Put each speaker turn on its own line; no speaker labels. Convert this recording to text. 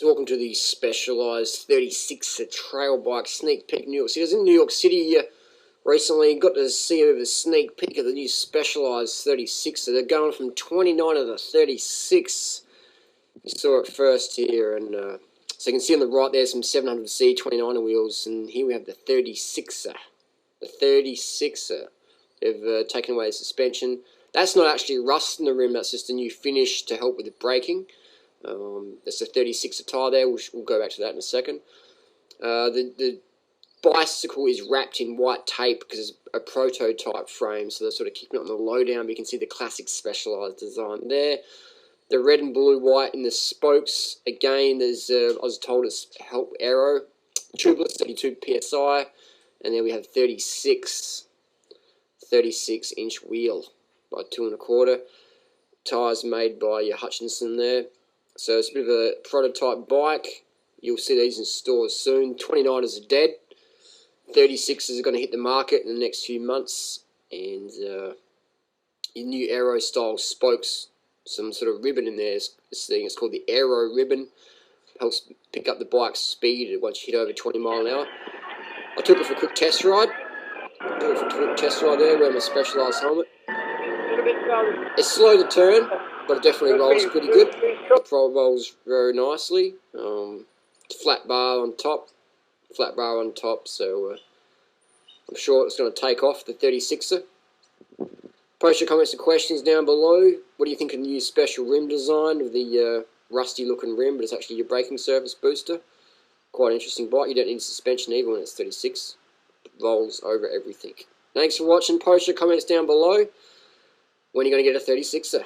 So welcome to the Specialized 36 Trail Bike Sneak Peek New York City. I was in New York City recently, got to see a bit of a sneak peek of the new Specialized 36. So they're going from 29 to the 36. You saw it first here, and so you can see on the right there some 700C 29er wheels, and here we have the 36er. The 36er. They've taken away the suspension. That's not actually rust in the rim, that's just a new finish to help with the braking. There's a 36er tyre there, we'll go back to that in a second. The bicycle is wrapped in white tape because it's a prototype frame, so they're sort of keeping it on the lowdown, but you can see the classic Specialized design there. The red and blue white in the spokes, again, there's, I was told it's Help Aero, tubeless, 32 PSI, and then we have 36 inch wheel by 2.25. Tyres made by Hutchinson there. So it's a bit of a prototype bike. You'll see these in stores soon. 29ers are dead. 36s are going to hit the market in the next few months. And your new Aero style spokes, some sort of ribbon in there. This thing is called the Aero ribbon. Helps pick up the bike's speed once you hit over 20 mile an hour. I took it for a quick test ride. There, wearing my Specialized helmet. It's slow to turn, but it definitely rolls pretty good. The Pro rolls very nicely. Flat bar on top, so I'm sure it's going to take off, the 36er. Post your comments and questions down below. What do you think of the new special rim design of the rusty looking rim, but it's actually your braking surface booster? Quite interesting bike. You don't need suspension even when it's 36. It rolls over everything. Thanks for watching. Post your comments down below. When are you going to get a 36er?